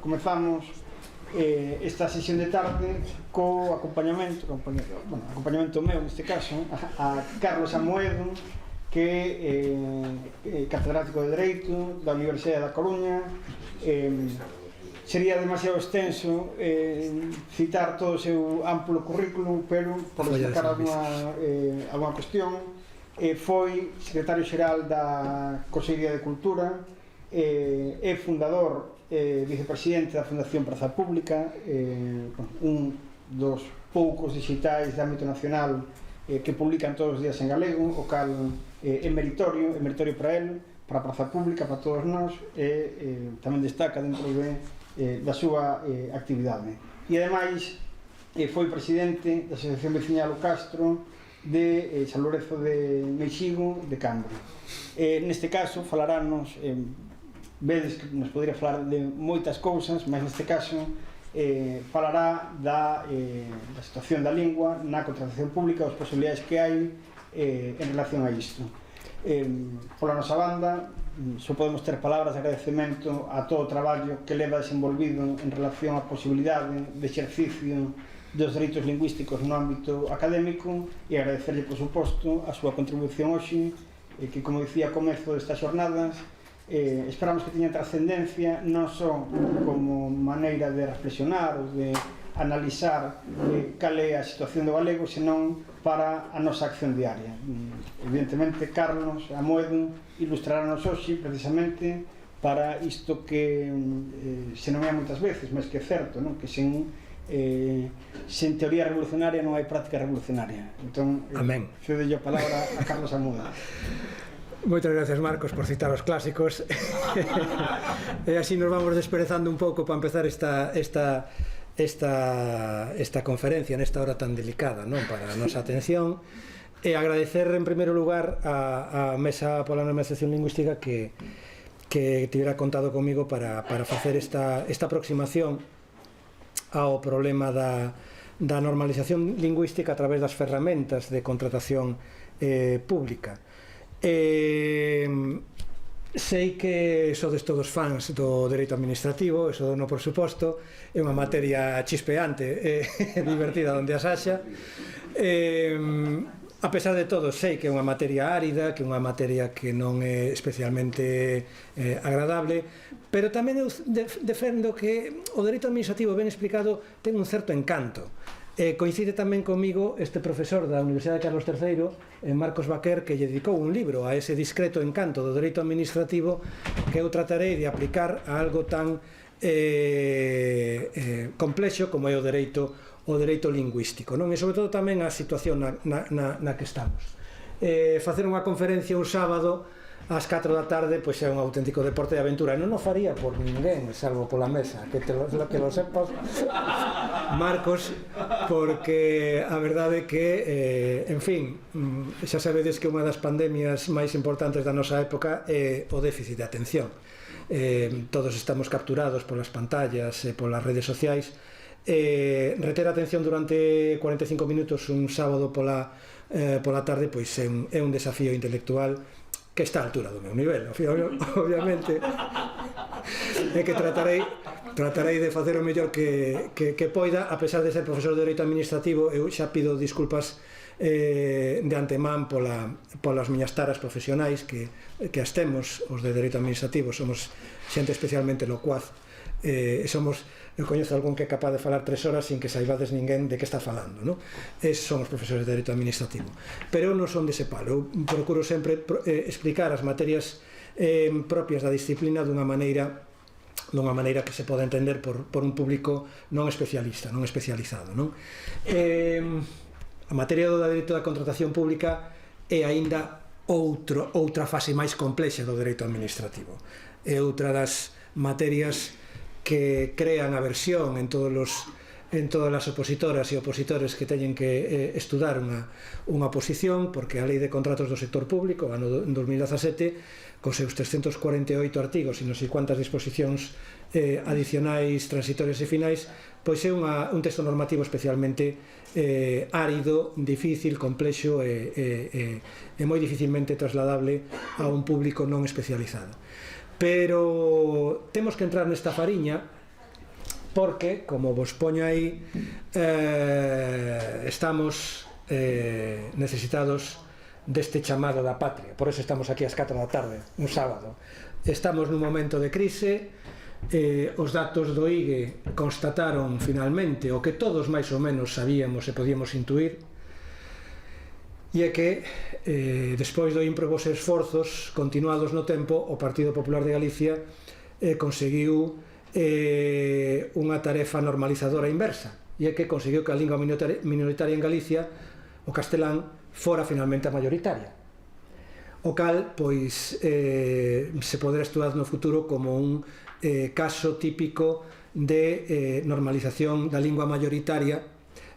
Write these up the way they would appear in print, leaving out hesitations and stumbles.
Comezamos esta sesión de tarde co acompañamento meu neste caso a Carlos Amoedo, que é catedrático de Dereito da Universidade da Coruña. Sería demasiado extenso citar todo o seu amplo currículum, pero por destacar alguna cuestión. Foi secretario xeral da Consellería de Cultura, é fundador vicepresidente da Fundación Praza Pública, un dos poucos digitais de ámbito nacional que publican todos os días en galego, o cal é meritorio para el, para a Praza Pública, para todos nós, e tamén destaca dentro da súa actividade. E ademais foi presidente da Asociación Veciñal O Castro de San Lorenzo de Meixigo de Cambre. Neste caso falarános, vedes que nos podería falar de moitas cousas, mas neste caso falará da situación da lingua na contratación pública, as posibilidades que hai en relación a isto. Pola nosa banda, só podemos ter palabras de agradecemento a todo o traballo que leva desenvolvido en relación á posibilidade de exercicio dos dereitos lingüísticos no ámbito académico, e agradecerlle, por suposto, a súa contribución hoxe, que, como dicía ao comezo destas jornadas, esperamos que teña trascendencia non só como maneira de reflexionar ou de analizar cal é a situación do galego, senón para a nosa acción diaria. Evidentemente, Carlos Amoedo ilustrará-nos hoxe precisamente para isto que se non é moitas veces, mas que é certo, non? Que sen teoría revolucionaria non hai práctica revolucionaria. Entón, cedelle a palabra a Carlos Amoedo. Moitas gracias, Marcos, por citar os clásicos. E así nos vamos desperezando un pouco para empezar esta conferencia nesta hora tan delicada, non, para a nosa atención, e agradecer en primeiro lugar a Mesa pola Normalización Lingüística que tivera contado comigo para facer esta aproximación ao problema da normalización lingüística a través das ferramentas de contratación pública. Sei que sodes todos fans do dereito administrativo, eso non, por suposto, é unha materia chispeante e divertida onde as haxa. A pesar de todo, sei que é unha materia árida, que é unha materia que non é especialmente agradable, pero tamén eu defendo que o dereito administrativo, ben explicado, ten un certo encanto. Coincide tamén comigo este profesor da Universidade de Carlos III, Marcos Baquer, que lle dedicou un libro a ese discreto encanto do dereito administrativo que eu tratarei de aplicar a algo tan complexo como é o dereito lingüístico, non? E sobre todo tamén a situación na que estamos. Facer unha conferencia un sábado ás 4 da tarde pois é un auténtico deporte de aventura, e non o faría por ninguén, salvo pola mesa, que lo sepas, Marcos, porque a verdade é que, en fin, xa sabedes que unha das pandemias máis importantes da nosa época é o déficit de atención. Todos estamos capturados polas pantallas e polas redes sociais. Reter a atención durante 45 minutos un sábado pola tarde pois é un desafío intelectual que está á altura do meu nivel, obviamente, e que tratarei de facer o mellor que poida. A pesar de ser profesor de Dereito Administrativo, eu xa pido disculpas de antemán polas miñas taras profesionais, que as temos, os de Dereito Administrativo, somos xente especialmente locuaz, eu coñezo algún que é capaz de falar 3 horas sin que saibades ninguén de que está falando, non? Somos profesores de Dereito Administrativo, pero eu non son dese palo. Eu procuro sempre explicar as materias propias da disciplina dunha maneira que se poda entender por un público non especialista, non especializado, non? A materia do dereito da contratación pública é aínda outra fase máis complexa do dereito administrativo. É outra das materias que crean aversión en todas as opositoras e opositores que teñen que estudar unha oposición, porque a Lei de Contratos do Sector Público, ano 2017, cos seus 348 artigos e non sei cuántas disposicións adicionais, transitorias e finais, pois é un texto normativo especialmente árido, difícil, complexo e moi dificilmente trasladable a un público non especializado. Pero temos que entrar nesta fariña porque, como vos poño aí, estamos necesitados deste chamado da patria. Por eso estamos aquí ás 4 da tarde, un sábado. Estamos nun momento de crise, os datos do IGE constataron finalmente o que todos máis ou menos sabíamos e podíamos intuir, e é que despois do ímprobos esforzos continuados no tempo, o Partido Popular de Galicia conseguiu unha tarefa normalizadora inversa, e é que conseguiu que a lingua minoritaria en Galicia, o castelán, fora finalmente a mayoritaria, o cal pois se poderá estudar no futuro como un caso típico de normalización da lingua mayoritaria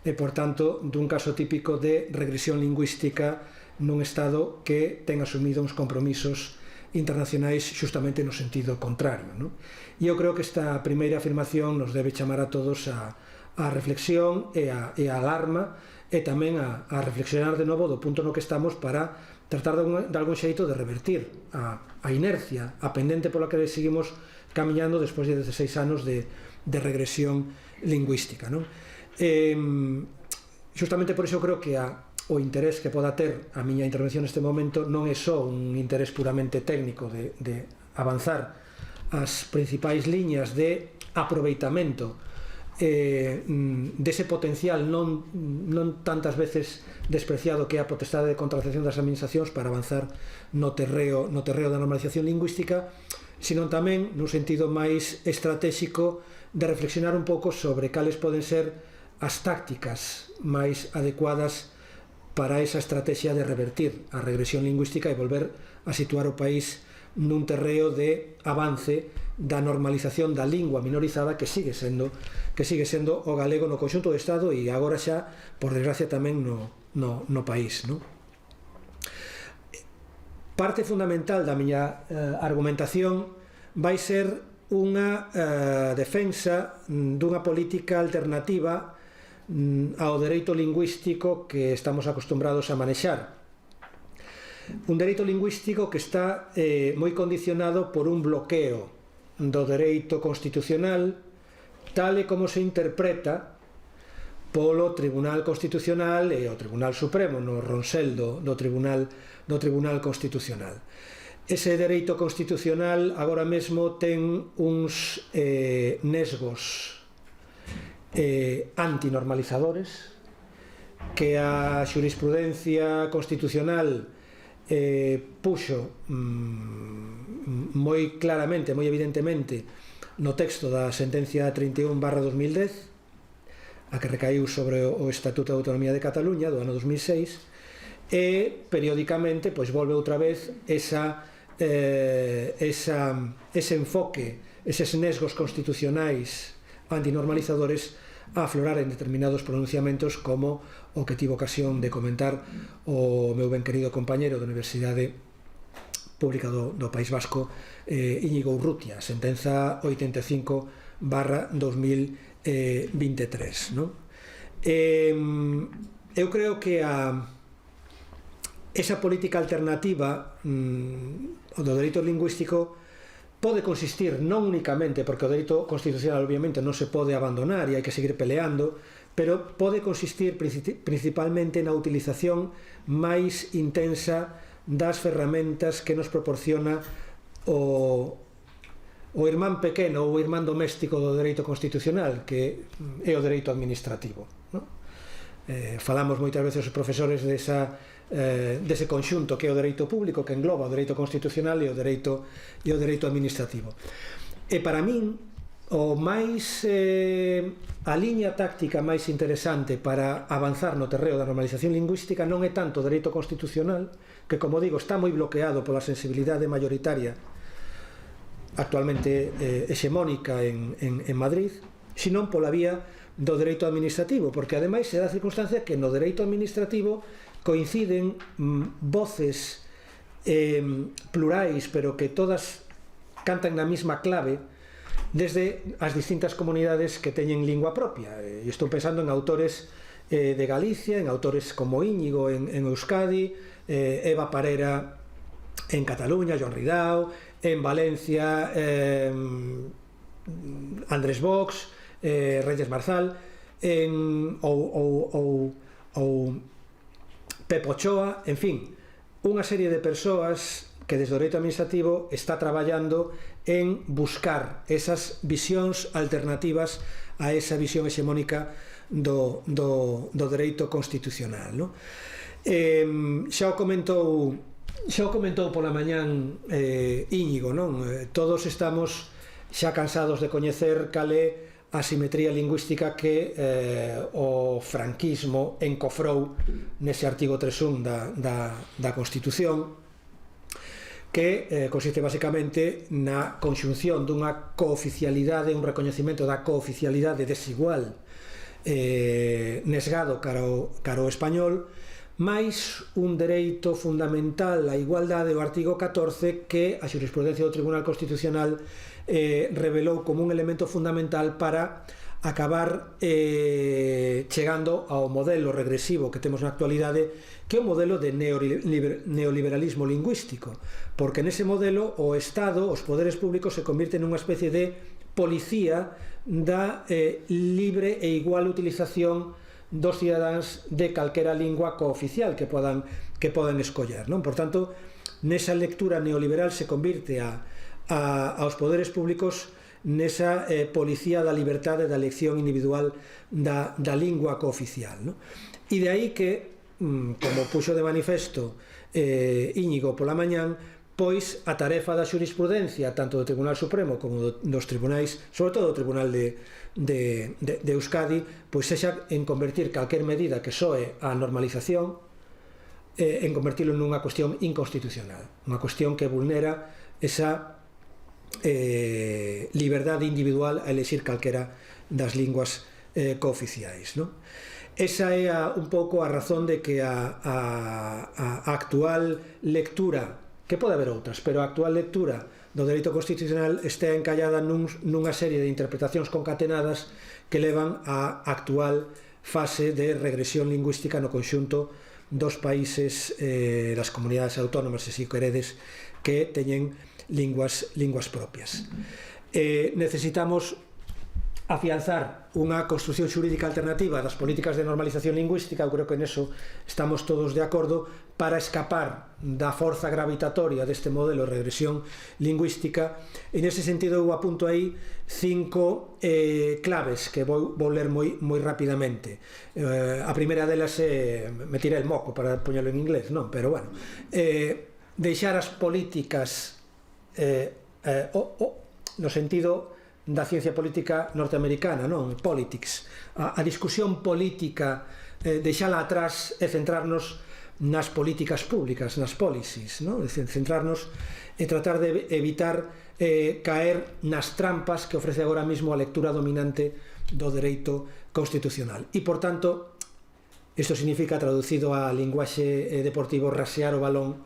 e, por tanto, dun caso típico de regresión lingüística nun Estado que ten asumido uns compromisos internacionais xustamente no sentido contrario, non? E eu creo que esta primeira afirmación nos debe chamar a todos a reflexión e a alarma, e tamén a reflexionar de novo do punto no que estamos para tratar de algún xeito de revertir a inercia, a pendente pola que seguimos camiñando despois de 16 anos de regresión lingüística, non? Justamente por iso creo que o interés que poda ter a miña intervención neste momento non é só un interés puramente técnico de avanzar as principais liñas de aproveitamento dese potencial non tantas veces despreciado que é a potestade de contratación das administracións para avanzar no terreo da normalización lingüística, sino tamén nun sentido máis estratégico de reflexionar un pouco sobre cales poden ser as tácticas máis adecuadas para esa estrategia de revertir a regresión lingüística e volver a situar o país nun terreo de avance da normalización da lingua minorizada que sigue sendo o galego no conxunto do Estado e agora xa, por desgracia, tamén no país, non? Parte fundamental da miña argumentación vai ser unha defensa dunha política alternativa ao dereito lingüístico que estamos acostumbrados a manexar. Un dereito lingüístico que está moi condicionado por un bloqueo do dereito constitucional tal e como se interpreta polo Tribunal Constitucional e o Tribunal Supremo no ronsel do Tribunal Constitucional. Ese dereito constitucional agora mesmo ten uns nesgos antinormalizadores que a xurisprudencia constitucional puxo moi claramente, moi evidentemente no texto da sentencia 31/2010, a que recaiu sobre o Estatuto de Autonomía de Cataluña do ano 2006, e periódicamente pois volve outra vez ese enfoque, eses nesgos constitucionais antinormalizadores a aflorar en determinados pronunciamentos, como o que tivo ocasión de comentar o meu ben querido compañero da Universidade Pública do País Vasco, Íñigo Urrutia, sentenza 85/2023, non? Eu creo que esa política alternativa do dereito lingüístico pode consistir non únicamente, porque o dereito constitucional obviamente non se pode abandonar e hai que seguir peleando, pero pode consistir principalmente na utilización máis intensa das ferramentas que nos proporciona o irmán pequeno ou o irmán doméstico do dereito constitucional, que é o dereito administrativo, non? Falamos moitas veces os profesores dese conxunto que é o dereito público, que engloba o dereito constitucional e o dereito administrativo. E para min a liña táctica máis interesante para avanzar no terreo da normalización lingüística non é tanto o dereito constitucional, que, como digo, está moi bloqueado pola sensibilidade mayoritaria actualmente hexemónica en Madrid, senón pola vía do dereito administrativo, porque ademais se dá a circunstancia que no dereito administrativo coinciden voces plurais, pero que todas cantan na mesma clave desde as distintas comunidades que teñen lingua propia. E estou pensando en autores de Galicia, en autores como Íñigo en Euskadi, Eva Parera en Cataluña, Joan Ridao, en Valencia Andrés Vox, Reyes Marzal, ou Pepo Ochoa, en fin, unha serie de persoas que desde o dereito administrativo está traballando en buscar esas visións alternativas a esa visión hexemónica do dereito constitucional, non? Xa o comentou pola mañán Íñigo, non? Todos estamos xa cansados de coñecer cal é a asimetría lingüística que o franquismo encofrou nese artigo 3.1 da Constitución, que consiste basicamente na conxunción dunha cooficialidade, un recoñecemento da cooficialidade desigual nesgado cara ao español, máis un dereito fundamental á igualdade, o artigo 14, que a xurisprudencia do Tribunal Constitucional revelou como un elemento fundamental para acabar chegando ao modelo regresivo que temos na actualidade, que é o modelo de neoliberalismo lingüístico, porque nese modelo o Estado, os poderes públicos se convirten nunha especie de policía da libre e igual utilización dos cidadáns de calquera lingua cooficial que podan escoller, non? Por tanto, nesa lectura neoliberal se convirte aos poderes públicos nesa policía da liberdade da elección individual da lingua cooficial, non? E de aí que, como puxo de manifesto Íñigo pola mañán, pois a tarefa da xurisprudencia tanto do Tribunal Supremo como dos tribunais, sobre todo do Tribunal de Euskadi, pois sexa en convertir calquer medida que soe a normalización en convertilo nunha cuestión inconstitucional, unha cuestión que vulnera esa liberdade individual a elegir calquera das linguas cooficiais, non? Esa é un pouco a razón de que a actual lectura, que pode haber outras, pero a actual lectura do dereito constitucional está encallada nunha serie de interpretacións concatenadas que levan á actual fase de regresión lingüística no conxunto dos países das comunidades autónomas, se si queredes, que teñen linguas propias. Necesitamos afianzar unha construción xurídica alternativa das políticas de normalización lingüística, eu creo que neso estamos todos de acordo, para escapar da forza gravitatoria deste modelo de regresión lingüística. E nese sentido eu apunto aí 5 claves que vou ler moi rapidamente. A primeira delas é, me tirei el moco para poñelo en inglés, non? Pero bueno, deixar as políticas no sentido da ciencia política norteamericana, non? Politics. A discusión política, deixala atrás e centrarnos nas políticas públicas, nas policies, non? Centrarnos e tratar de evitar caer nas trampas que ofrece agora mesmo a lectura dominante do dereito constitucional. E, por tanto, isto significa, traducido a linguaxe deportivo, rasear o balón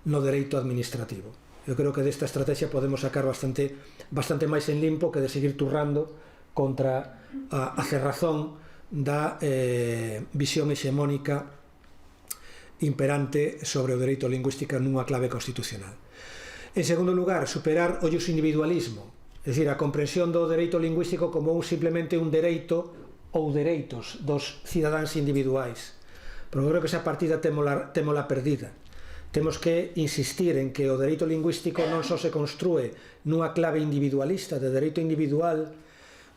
no dereito administrativo. Eu creo que desta estrategia podemos sacar bastante máis en limpo que de seguir turrando contra a cerrazón da visión hexemónica imperante sobre o dereito lingüístico nunha clave constitucional. En segundo lugar, superar o individualismo, é dicir, a comprensión do dereito lingüístico como simplemente un dereito ou dereitos dos cidadáns individuais. Pero eu creo que esa partida témola perdida. Temos que insistir en que o dereito lingüístico non só se construe nunha clave individualista de dereito individual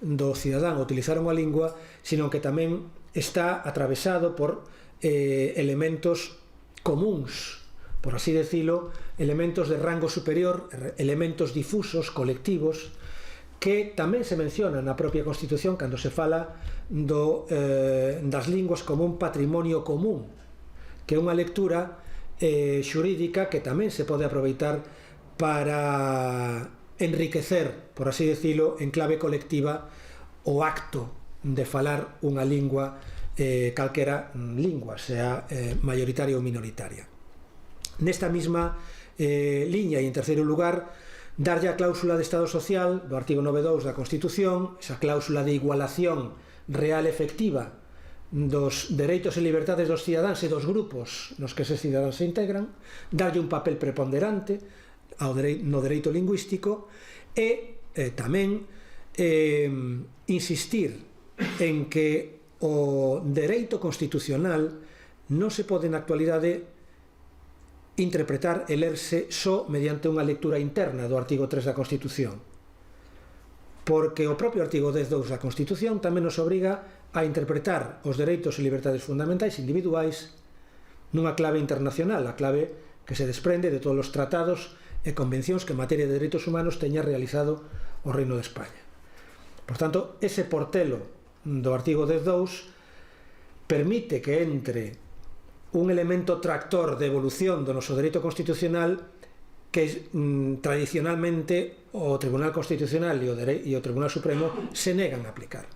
do cidadán a utilizar unha lingua, sino que tamén está atravesado por elementos comuns, por así decilo, elementos de rango superior, elementos difusos, colectivos, que tamén se mencionan na propia Constitución cando se fala das linguas como un patrimonio común, que é unha lectura xurídica que tamén se pode aproveitar para enriquecer, por así decilo, en clave colectiva o acto de falar unha lingua, calquera lingua, sea mayoritaria ou minoritaria. Nesta mesma liña, e en terceiro lugar, darlle a cláusula de Estado Social do artigo 9.2 da Constitución, esa cláusula de igualación real efectiva dos dereitos e libertades dos cidadáns e dos grupos nos que eses cidadáns se integran, darlle un papel preponderante no dereito lingüístico e tamén insistir en que o dereito constitucional non se pode na actualidade interpretar e lerse só mediante unha lectura interna do artigo 3 da Constitución, porque o propio artigo 10.2 da Constitución tamén nos obriga a interpretar os dereitos e liberdades fundamentais individuais nunha clave internacional, a clave que se desprende de todos os tratados e convencións que en materia de dereitos humanos teña realizado o Reino de España. Por tanto, ese portelo do artigo 10.2 permite que entre un elemento tractor de evolución do noso dereito constitucional que tradicionalmente o Tribunal Constitucional e o Tribunal Supremo se negan a aplicar.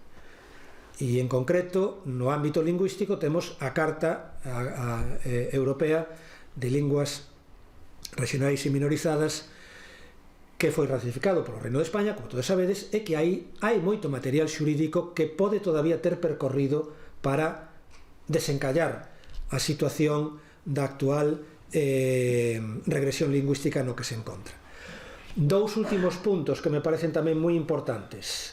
E en concreto, no ámbito lingüístico, temos a Carta Europea de Linguas Regionais e Minorizadas, que foi ratificado polo Reino de España, como todos sabedes, e que hai moito material xurídico que pode todavía ter percorrido para desencallar a situación da actual regresión lingüística no que se encontra. Dous últimos puntos que me parecen tamén moi importantes.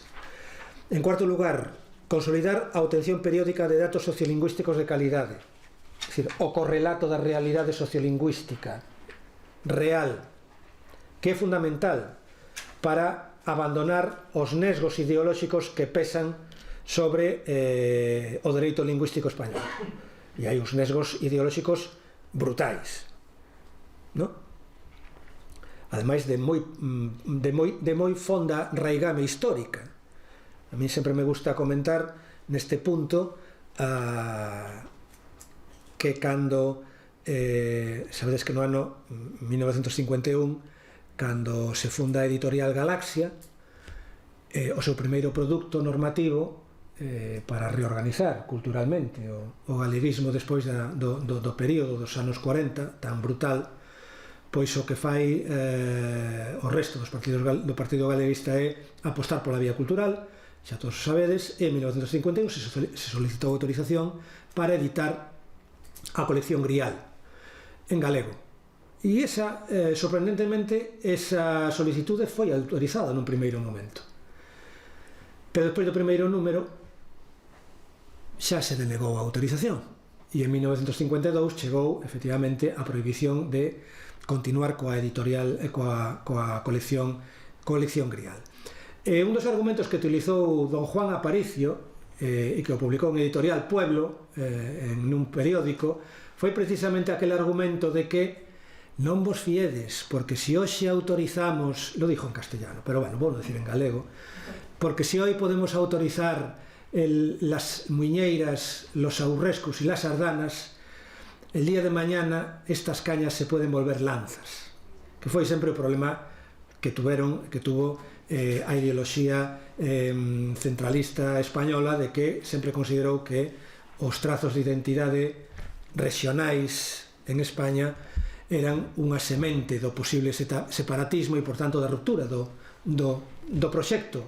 En cuarto lugar, consolidar a obtención periódica de datos sociolingüísticos de calidade, é dicir, o correlato da realidade sociolingüística real, que é fundamental para abandonar os nesgos ideolóxicos que pesan sobre o dereito lingüístico español. E hai uns nesgos ideolóxicos brutais, non? Ademais de moi fonda raigame histórica. A mí sempre me gusta comentar neste punto que cando sabedes que no ano 1951, cando se funda a editorial Galaxia, o seu primeiro produto normativo para reorganizar culturalmente o galeguismo despois do período dos anos 40 tan brutal, pois o que fai o resto do Partido Galeguista é apostar pola vía cultural. Xa todos sabedes, en 1951 se solicitou autorización para editar a colección Grial en galego, e sorprendentemente esa solicitude foi autorizada nun primeiro momento, pero despois do primeiro número xa se denegou a autorización, e en 1952 chegou efectivamente a prohibición de continuar coa editorial e coa colección Grial. Un dos argumentos que utilizou don Juan Aparicio e que o publicou en editorial Pueblo en un periódico foi precisamente aquel argumento de que non vos fiedes, porque se hoxe autorizamos, lo dijo en castellano, pero bueno, vou decir en galego, porque se hoy podemos autorizar las muiñeiras, los aurrescos y las sardanas, el día de mañana estas cañas se pueden volver lanzas, que foi sempre o problema que tuvo a ideoloxía centralista española, de que sempre considerou que os trazos de identidade regionais en España eran unha semente do posible separatismo e, por tanto, da ruptura do proxecto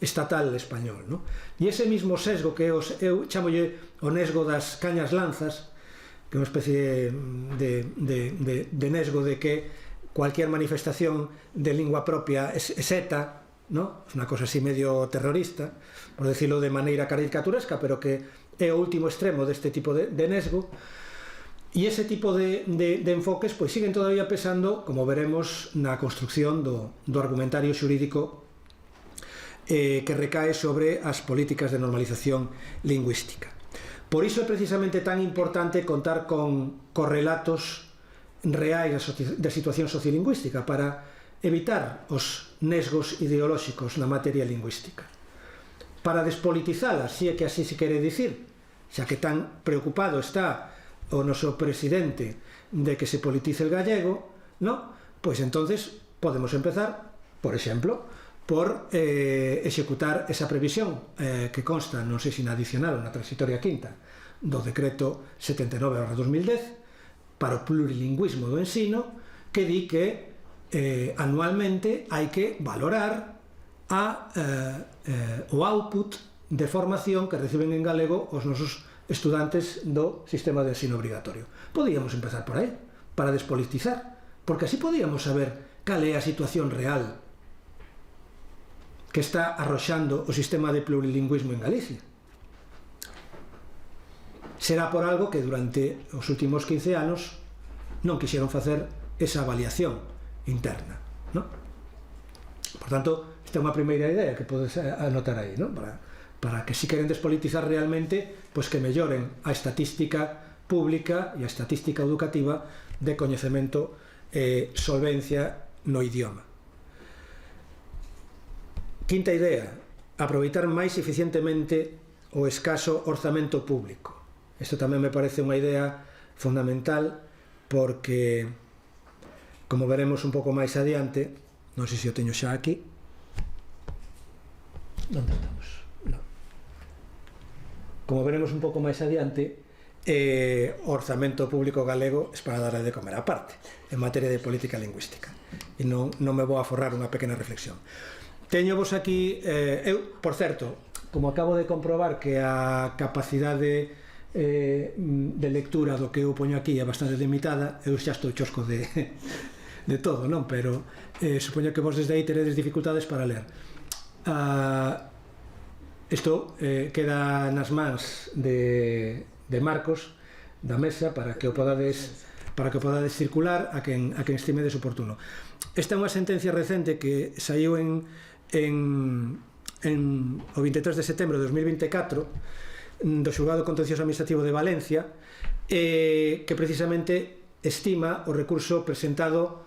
estatal español, no? E ese mismo sesgo que eu chamolle o nesgo das cañas lanzas, que é unha especie de nesgo de que cualquier manifestación de lingua propia es ETA, ¿no? Es unha cosa así medio terrorista, por decirlo de maneira caricaturesca, pero que é o último extremo deste tipo de nesgo. E ese tipo de enfoques pois siguen todavía pesando, como veremos, na construcción do argumentario xurídico que recae sobre as políticas de normalización lingüística. Por iso é precisamente tan importante contar con correlatos reais da situación sociolingüística para evitar os nesgos ideolóxicos na materia lingüística, para despolitizala, se é que así se quere dicir, xa que tan preocupado está o noso presidente de que se politice el gallego, ¿no? Pois entonces podemos empezar, por exemplo, por executar esa previsión que consta, non sei se na adicional ou na transitoria quinta, do decreto 79/2010 para o plurilingüismo do ensino, que di que anualmente hai que valorar o output de formación que reciben en galego os nosos estudantes do sistema de ensino obrigatorio. Podíamos empezar por aí, para despolitizar, porque así podíamos saber cal é a situación real que está arroxando o sistema de plurilingüismo en Galicia. Será por algo que durante os últimos 15 anos non quixeron facer esa avaliación interna, non? Por tanto, esta é unha primeira idea que podes anotar aí, non? Para que si queren despolitizar realmente, pois que melloren a estatística pública e a estatística educativa de coñecemento e solvencia no idioma. Quinta idea, aproveitar máis eficientemente o escaso orzamento público. Isto tamén me parece unha idea fundamental porque, como veremos un pouco máis adiante, non sei se o teño xa aquí, onde estamos? Non. Como veremos un pouco máis adiante, o orzamento público galego es para darle de comer á parte en materia de política lingüística, e non me vou a forrar unha pequena reflexión. Teño vos aquí, eu, por certo, como acabo de comprobar que a capacidade de lectura do que eu poño aquí é bastante limitada, eu xa estou chosco de todo, non? Pero supoño que vos desde aí teredes dificultades para ler. Isto queda nas mans de Marcos da mesa para que o podades circular a quen estimedes oportuno. Esta é unha sentencia recente que saiu o 23 de setembro de 2024 do Xulgado Contencioso Administrativo de Valencia, que precisamente estima o recurso presentado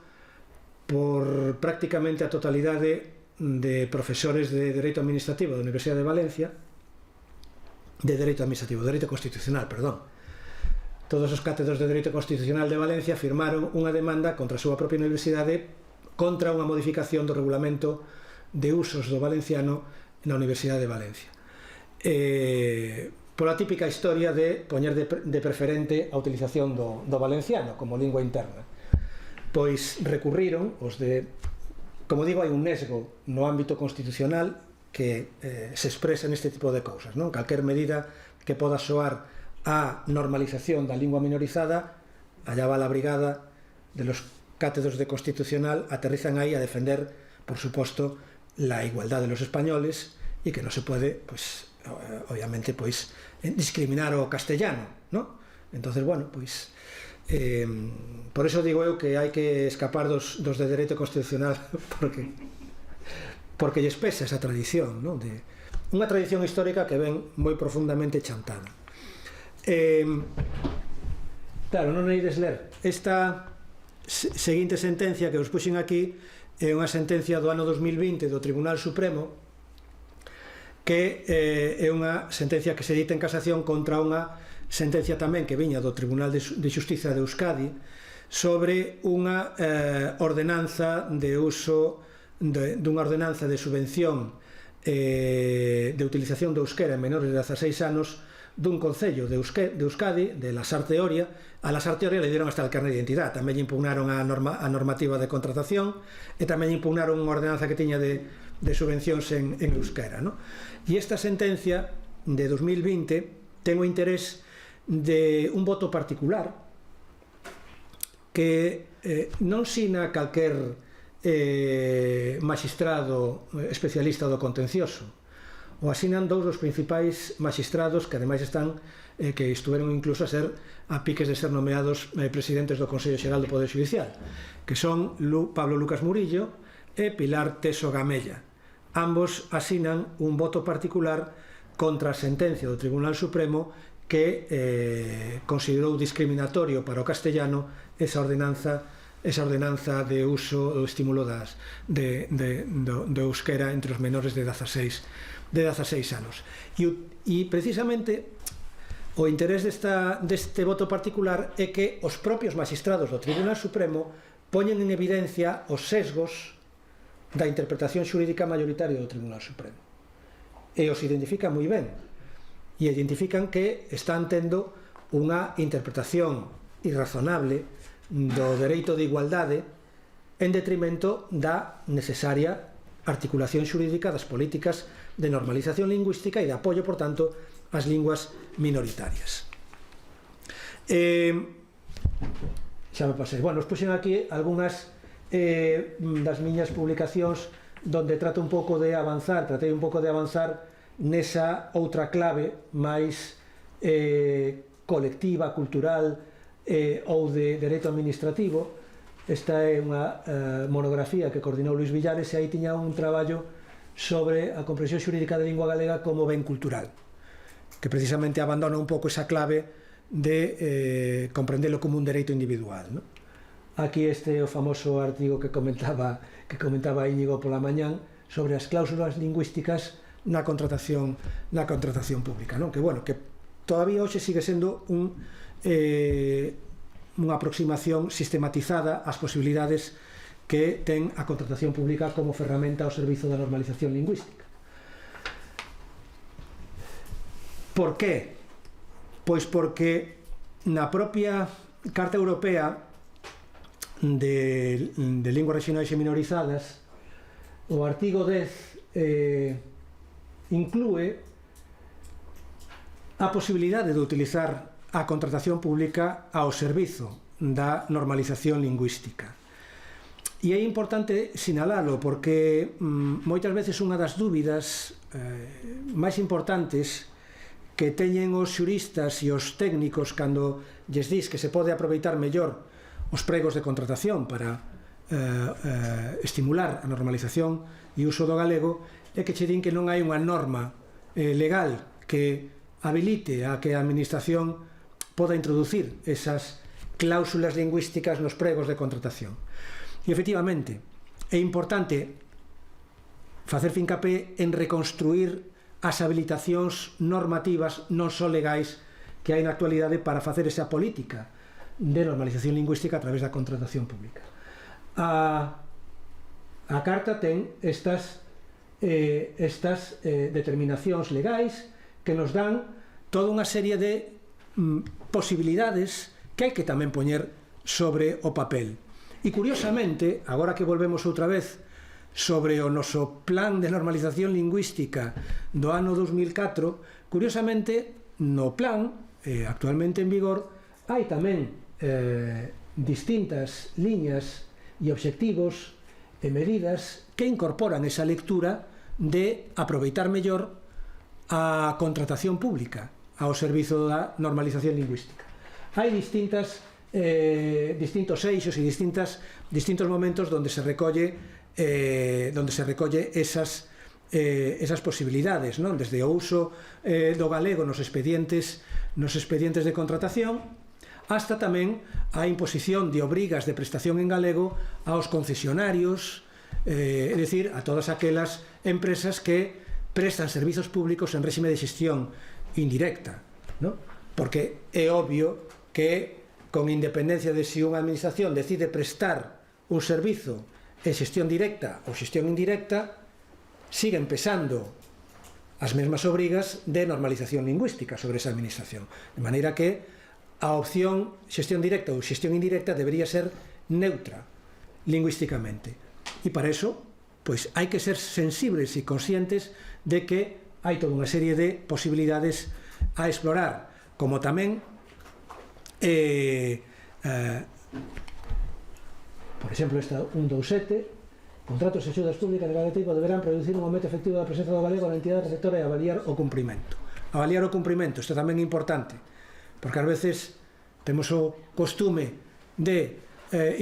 por prácticamente a totalidade de profesores de Dereito Administrativo da Universidade de Valencia, Dereito Constitucional, perdón. Todos os cátedros de Dereito Constitucional de Valencia firmaron unha demanda contra a súa propia universidade contra unha modificación do regulamento de usos do valenciano na Universidade de Valencia. Pola típica historia de poñer de preferente a utilización do valenciano como lingua interna. Pois recurriron os de, como digo, hai un nesgo no ámbito constitucional que se expresa neste tipo de cousas, non? Calquer medida que poda soar a normalización da lingua minorizada, allá va la brigada de los cátedros de constitucional, aterrizan aí a defender, por suposto, la igualdad de los españoles y que no se puede, pues, obviamente, pues, discriminar o castellano, ¿no? Entonces, bueno, pues, por eso digo eu que hai que escapar dos de Dereito Constitucional porque lles pesa esa tradición, ¿no? De unha tradición histórica que ven moi profundamente chantada. Claro, non ides ler esta seguinte sentencia que os puxen aquí, é unha sentencia do ano 2020 do Tribunal Supremo, que é unha sentencia que se dita en casación contra unha sentencia tamén que viña do Tribunal de Xustiza de Euskadi sobre unha ordenanza de uso dunha ordenanza de subvención de utilización do euskera en menores de 16 anos dun concello de Euskadi, de Lasarte Oria. A Lasarte Oria le dieron hasta el carnet de identidad, tamén impugnaron a normativa de contratación e tamén impugnaron unha ordenanza que tiña de subvencións en euskera, ¿no? E esta sentencia de 2020 ten o interés de un voto particular que non sina calquer magistrado especialista do contencioso, o asinan dous dos principais magistrados que ademais están que estuveron incluso a ser a piques de ser nomeados presidentes do Consello Xeral do Poder Xudicial, que son Pablo Lucas Murillo e Pilar Teso Gamella. Ambos asinan un voto particular contra a sentencia do Tribunal Supremo que considerou discriminatorio para o castellano esa ordenanza de uso do estímulo do euskera entre os menores de 16 anos. E precisamente o interés deste voto particular é que os propios magistrados do Tribunal Supremo poñen en evidencia os sesgos da interpretación xurídica mayoritaria do Tribunal Supremo e os identifican moi ben, e identifican que están tendo unha interpretación irrazonable do dereito de igualdade en detrimento da necesaria articulación xurídica das políticas de normalización lingüística e de apoio, por tanto, ás linguas minoritarias. Xa me pasei. Bueno, os puxen aquí algunhas das miñas publicacións donde trato un pouco de avanzar, tratei un pouco de avanzar nesa outra clave máis colectiva, cultural ou de dereito administrativo. Esta é unha monografía que coordinou Luís Villares e aí tiña un traballo sobre a comprensión xurídica de lingua galega como ben cultural, que precisamente abandona un pouco esa clave de comprendelo como un dereito individual, ¿no? Aquí este é o famoso artigo que comentaba Íñigo pola mañán sobre as cláusulas lingüísticas na contratación pública, non? Que, bueno, que todavía hoxe sigue sendo unha aproximación sistematizada ás posibilidades que ten a contratación pública como ferramenta ao servizo da normalización lingüística. Por qué? Pois porque na propia Carta Europea de linguas regionais e minorizadas, o artigo 10 inclúe a posibilidade de utilizar a contratación pública ao servizo da normalización lingüística. E é importante sinalalo porque moitas veces unha das dúbidas máis importantes que teñen os xuristas e os técnicos cando lles dis que se pode aproveitar mellor os pregos de contratación para estimular a normalización e uso do galego é que che din que non hai unha norma legal que habilite a que a administración poda introducir esas cláusulas lingüísticas nos pregos de contratación. E, efectivamente, é importante facer fincapé en reconstruir as habilitacións normativas non só legais que hai na actualidade para facer esa política de normalización lingüística a través da contratación pública. A Carta ten estas determinacións legais que nos dan toda unha serie de posibilidades que hai que tamén poñer sobre o papel. E, curiosamente, agora que volvemos outra vez sobre o noso plan de normalización lingüística do ano 2004, curiosamente, no plan, actualmente en vigor, hai tamén distintas liñas e obxectivos e medidas que incorporan esa lectura de aproveitar mellor a contratación pública ao servizo da normalización lingüística. Hai distintos eixos e distintos momentos onde se recolle esas posibilidades, non? Desde o uso do galego nos expedientes de contratación hasta tamén a imposición de obrigas de prestación en galego aos concesionarios, é dicir, a todas aquelas empresas que prestan servizos públicos en réxime de xestión indirecta, non? Porque é obvio que con independencia de se unha administración decide prestar un servizo en xestión directa ou xestión indirecta, siguen pesando as mesmas obrigas de normalización lingüística sobre esa administración. De maneira que a opción xestión directa ou xestión indirecta debería ser neutra lingüísticamente. E para eso, pois, hai que ser sensibles e conscientes de que hai toda unha serie de posibilidades a explorar, como tamén por exemplo esta 127, contratos e axudas públicas de galego deberán producir un aumento efectivo da presenza do galego na entidade receptora e avaliar o cumprimento. Avaliar o cumprimento, isto tamén é importante, porque ás veces temos o costume de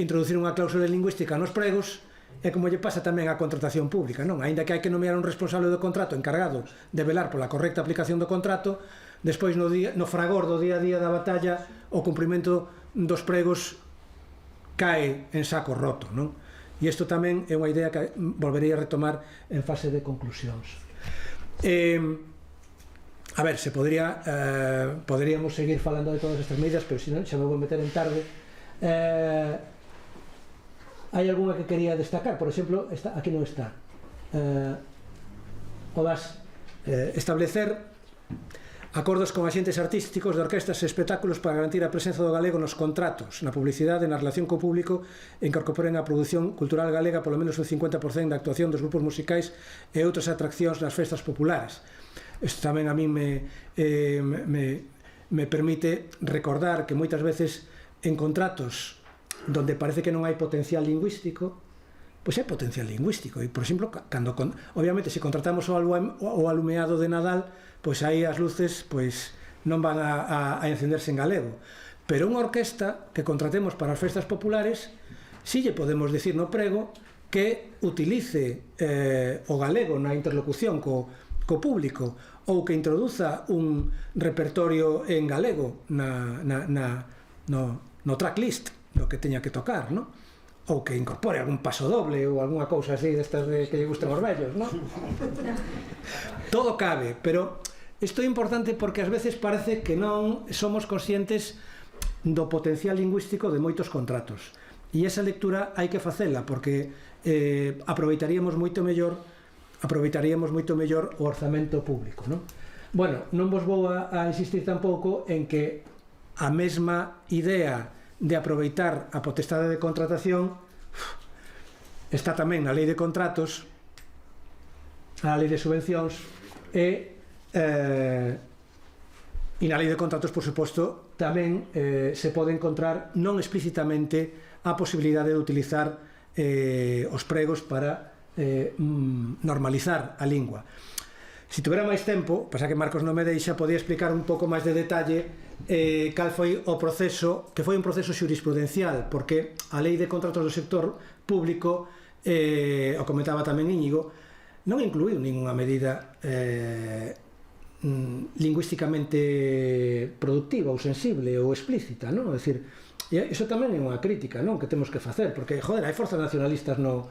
introducir unha cláusula lingüística nos pregos e como lle pasa tamén á contratación pública, non? Aínda que hai que nomear un responsable do contrato encargado de velar pola correcta aplicación do contrato, despois no fragor do día a día da batalla o cumprimento dos pregos cae en saco roto, non? E isto tamén é unha idea que volverei a retomar en fase de conclusións. A ver, poderíamos seguir falando de todas estas medidas, pero senón xa me vou meter en tarde. Hai algunha que quería destacar, por exemplo, aquí non está. O das establecer acordos con axentes artísticos de orquestas e espectáculos para garantir a presenza do galego nos contratos, na publicidade, na relación co público e que incorporen a produción cultural galega polo menos un 50% da actuación dos grupos musicais e outras atraccións nas festas populares. Isto tamén a mí me permite recordar que moitas veces en contratos donde parece que non hai potencial lingüístico, pois é potencial lingüístico. E, por exemplo, obviamente, se contratamos o alumeado de Nadal, pois aí as luces pois non van a encenderse en galego. Pero unha orquesta que contratemos para as festas populares, si lle podemos dicir no prego que utilice o galego na interlocución co público, ou que introduza un repertorio en galego no tracklist do que teña que tocar, non? Ou que incorpore algún paso doble ou algunha cousa así destas que lle gustan os vellos, non? Todo cabe, pero isto é importante porque ás veces parece que non somos conscientes do potencial lingüístico de moitos contratos, e esa lectura hai que facela porque aproveitaríamos moito mellor o orzamento público, non? Bueno, non vos vou a insistir tampouco en que a mesma idea de aproveitar a potestade de contratación está tamén na lei de contratos, na lei de subvencións e na lei de contratos, por suposto, tamén se pode encontrar non explícitamente a posibilidade de utilizar os pregos para normalizar a lingua. Se tuvera máis tempo, pasa que Marcos non me deixa, podía explicar un pouco máis de detalle cal foi o proceso, que foi un proceso xurisprudencial, porque a lei de contratos do sector público, o comentaba tamén Íñigo, non incluíu ninguna medida lingüísticamente productiva ou sensible ou explícita, non? É dicir, iso tamén é unha crítica, non? Que temos que facer, porque, joder, hai forzas nacionalistas no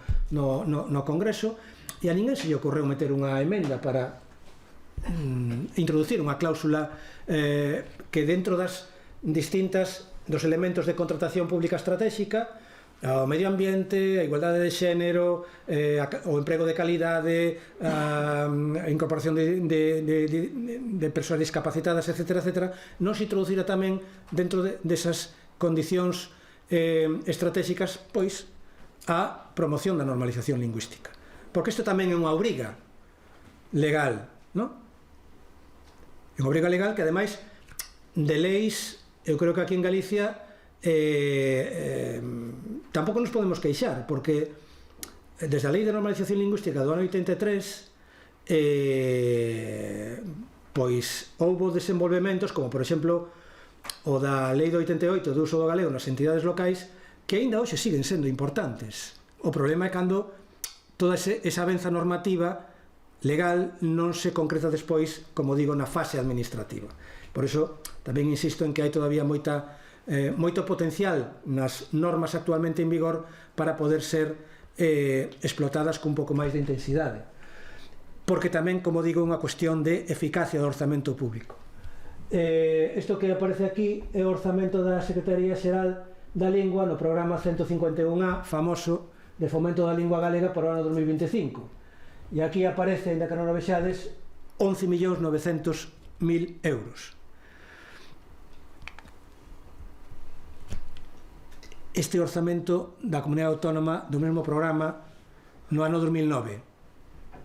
Congreso e a ninguén se lle ocorreu meter unha emenda para introducir unha cláusula que dentro dos elementos de contratación pública estratégica, o medio ambiente, a igualdade de xénero, o emprego de calidade, a incorporación de persoas discapacitadas, etc., non se introducira tamén dentro desas condicións estratégicas, pois, a promoción da normalización lingüística. Porque isto tamén é unha obriga legal, non? É unha obriga legal que, ademais, de leis, eu creo que aquí en Galicia tampouco nos podemos queixar, porque desde a Lei de Normalización Lingüística do ano 83 pois houbo desenvolvementos como, por exemplo, o da Lei do 88 do uso do galego nas entidades locais, que aínda hoxe siguen sendo importantes. O problema é cando toda esa avenza normativa legal non se concreta despois, como digo, na fase administrativa. Por iso tamén insisto en que hai todavía moito potencial nas normas actualmente en vigor para poder ser explotadas con un pouco máis de intensidade, porque tamén, como digo, é unha cuestión de eficacia do orzamento público. Isto que aparece aquí é o orzamento da Secretaría Xeral da Lingua no programa 151A famoso de fomento da lingua galega para o ano 2025, e aquí aparece, ainda que non o vexades, 11.900.000 euros. Este orzamento da Comunidade Autónoma do mesmo programa no ano 2009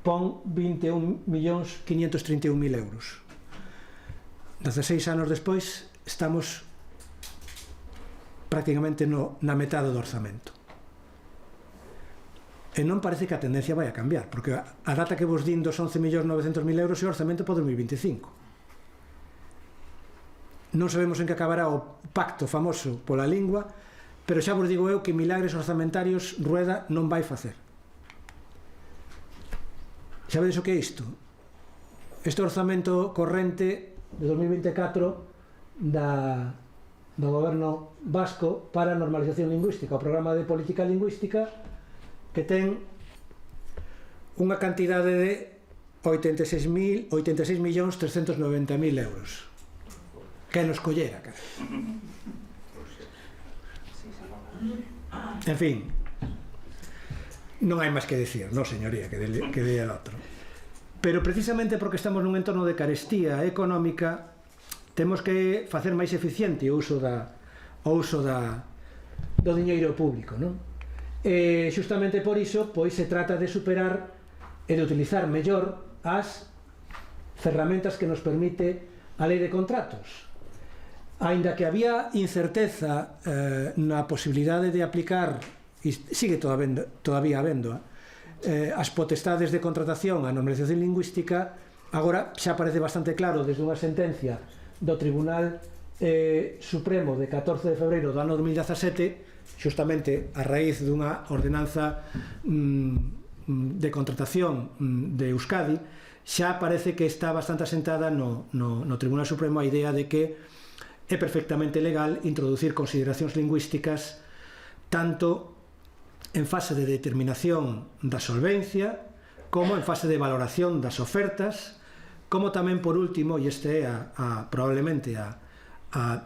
pon 21.531.000 euros. 16 anos despois estamos prácticamente na metade do orzamento, e non parece que a tendencia vai a cambiar, porque a data que vos din dos 11.900.000 euros é o orzamento para 2025. Non sabemos en que acabará o pacto famoso pola lingua, pero xa vos digo eu que milagres orzamentarios Rueda non vai facer. Sabedes o que é isto? Este orzamento corrente de 2024 do goberno vasco para a normalización lingüística, o programa de política lingüística, que ten unha cantidade de 86.390.000 euros. Que nos collera, cara. En fin, non hai máis que decir, non, señoría, que dé el outro. Pero precisamente porque estamos nun entorno de carestía económica, temos que facer máis eficiente o uso do diñeiro público, non? E xustamente por iso, pois se trata de superar e de utilizar mellor as ferramentas que nos permite a lei de contratos. Aínda que había incerteza na posibilidade de aplicar e sigue todavía habendo, as potestades de contratación, a normalización lingüística, agora xa parece bastante claro desde unha sentencia do Tribunal Supremo de 14 de febreiro do ano 2017, xustamente a raíz dunha ordenanza de contratación de Euskadi, xa parece que está bastante asentada no Tribunal Supremo a idea de que é perfectamente legal introducir consideracións lingüísticas tanto en fase de determinación da solvencia como en fase de valoración das ofertas, como tamén, por último, e este é probablemente a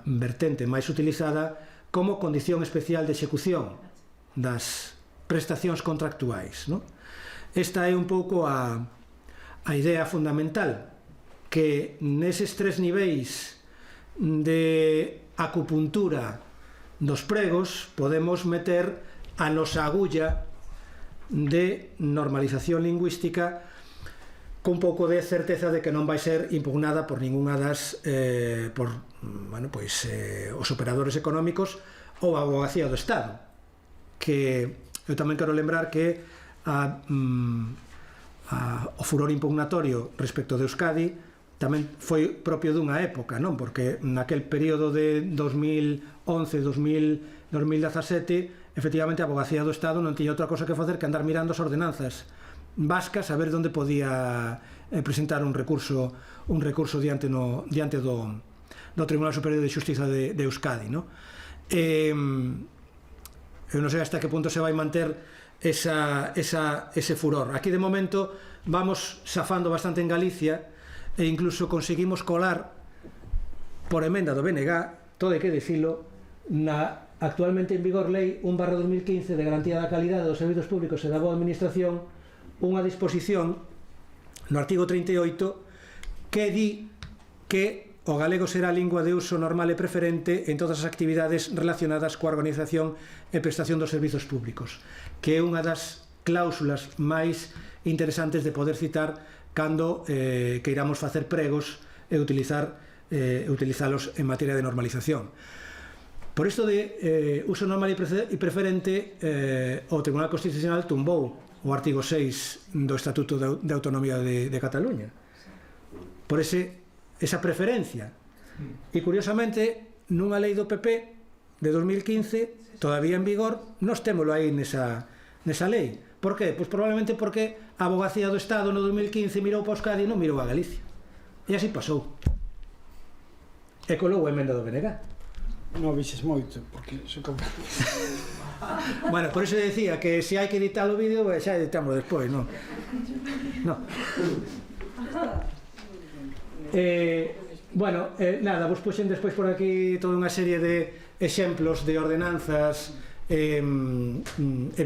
vertente máis utilizada, como condición especial de execución das prestacións contractuais. Esta é un pouco a idea fundamental, que neses tres niveis de acupuntura dos pregos podemos meter a nosa agulla de normalización lingüística con un pouco de certeza de que non vai ser impugnada por ningunha das os operadores económicos ou a Avogacía do Estado, que eu tamén quero lembrar que o furor impugnatorio respecto de Euskadi tamén foi propio dunha época, non? Porque naquel período de 2011-2017 efectivamente a Avogacía do Estado non tiña outra cosa que facer que andar mirando as ordenanzas vascas a ver onde podía presentar un recurso diante do Tribunal Superior de Xustiza de Euskadi, non? Eu non sei hasta que punto se vai manter ese furor. Aquí de momento vamos xafando bastante en Galicia e incluso conseguimos colar por emenda do BNG, todo hai que dicilo, na actualmente en vigor lei 1/2015 de garantía da calidade dos servizos públicos e da boa administración, unha disposición no artigo 38 que di que o galego será lingua de uso normal e preferente en todas as actividades relacionadas coa organización e prestación dos servizos públicos, que é unha das cláusulas máis interesantes de poder citar cando queiramos facer pregos e utilizalos en materia de normalización. Por isto de uso normal e preferente, o Tribunal Constitucional tumbou o artigo 6 do Estatuto de Autonomía de Cataluña por esa preferencia, e curiosamente nunha lei do PP de 2015 todavía en vigor nos témolo aí nesa lei. Por que? Pois probablemente porque a Avogacía do Estado no 2015 mirou para Euskadi e non mirou a Galicia, e así pasou, e colou a emenda do BNG. Non vises moito, porque sou capaz. Bueno, por iso decía que se hai que editar o vídeo, xa editámoslo despois, non? Nada, vos puxen despois por aquí toda unha serie de exemplos de ordenanzas en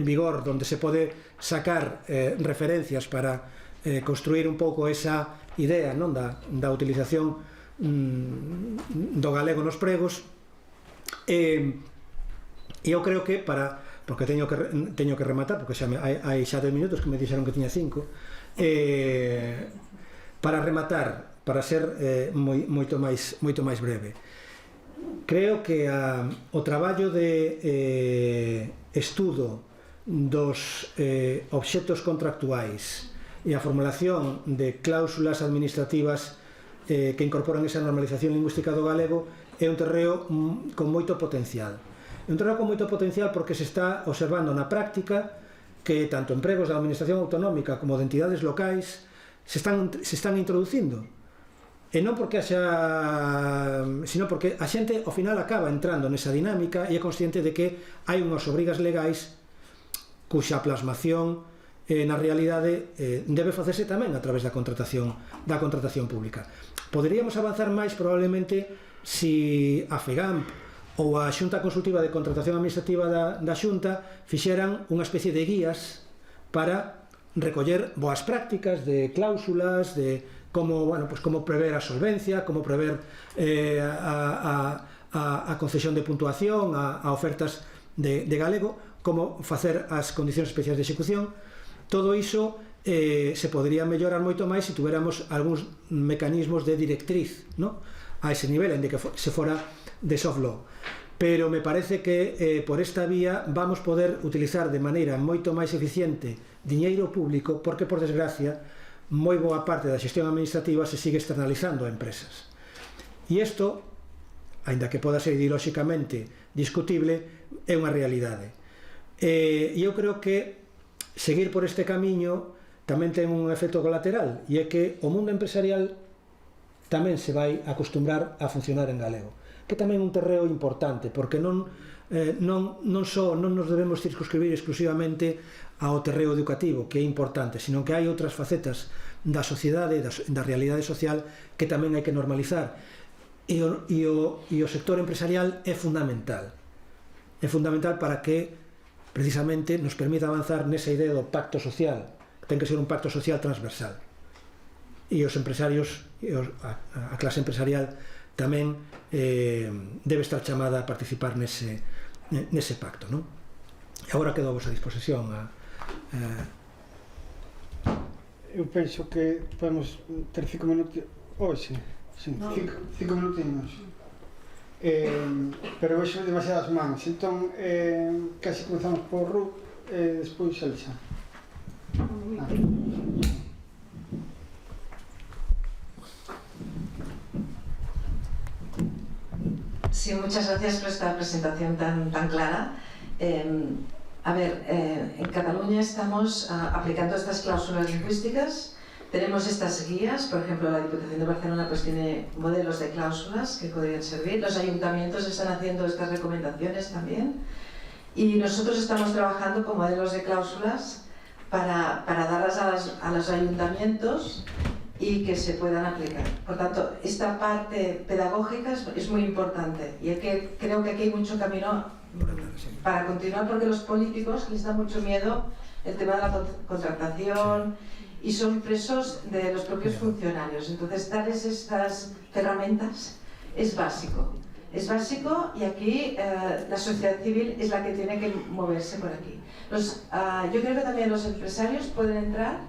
vigor, donde se pode sacar referencias para construir un pouco esa idea, non, da utilización do galego nos pregos. Eu creo que porque teño que rematar, porque hai xa 10 minutos que me dixeron que tiña 5, para rematar, para ser moito máis breve, creo que o traballo de estudo dos obxectos contractuais e a formulación de cláusulas administrativas que incorporan esa normalización lingüística do galego é un terreo con moito potencial. É un terreo con moito potencial porque se está observando na práctica que tanto empregos da administración autonómica como de entidades locais se están introducindo. E non porque sino porque a xente ao final acaba entrando nesa dinámica e é consciente de que hai unhas obrigas legais cuxa plasmación na realidade debe facerse tamén a través da contratación pública. Poderíamos avanzar máis probablemente se a FEGAMP ou a Xunta Consultiva de Contratación Administrativa da Xunta fixeran unha especie de guías para recoller boas prácticas de cláusulas, de como prever a solvencia, como prever a concesión de puntuación, a ofertas de galego, como facer as condicións especiais de execución. Todo iso se podría mellorar moito máis se tuveramos algúns mecanismos de directriz, non? A ese nivel en que se fora de soft law. pero me parece que por esta vía vamos poder utilizar de maneira moito máis eficiente diñeiro público, porque, por desgracia, moi boa parte da xestión administrativa se sigue externalizando a empresas. E isto, aínda que poda ser ideolóxicamente discutible, é unha realidade. E eu creo que seguir por este camiño tamén ten un efecto colateral, e é que o mundo empresarial tamén se vai acostumbrar a funcionar en galego, que tamén é un terreo importante, porque non nos debemos circunscribir exclusivamente ao terreo educativo, que é importante, sino que hai outras facetas da sociedade, da realidade social, que tamén hai que normalizar. E o sector empresarial é fundamental para que precisamente nos permita avanzar nesa idea do pacto social, que ten que ser un pacto social transversal, e os empresarios, a clase empresarial tamén debe estar chamada a participar nese pacto, non? E agora quedo a vosa disposición. Eu penso que podemos ter 5 minutos hoxe. Sí, 5 minutinhos. Pero vexo demasiadas mans, entón casi comenzamos por Ruth e despois Elsa. Sí, muchas gracias por esta presentación tan clara. A ver, en Cataluña estamos aplicando estas cláusulas lingüísticas. Tenemos estas guías, por ejemplo, la Diputación de Barcelona pues tiene modelos de cláusulas que podrían servir. Los ayuntamientos están haciendo estas recomendaciones también. Y nosotros estamos trabajando con modelos de cláusulas para darlas a los ayuntamientos y que se puedan aplicar. Por tanto, esta parte pedagógica es muy importante y creo que aquí hay mucho camino para continuar, porque los políticos les da mucho miedo el tema de la contratación y son presos de los propios funcionarios. Entonces, darles estas herramientas es básico. Es básico y aquí la sociedad civil es la que tiene que moverse por aquí. Yo creo que también los empresarios pueden entrar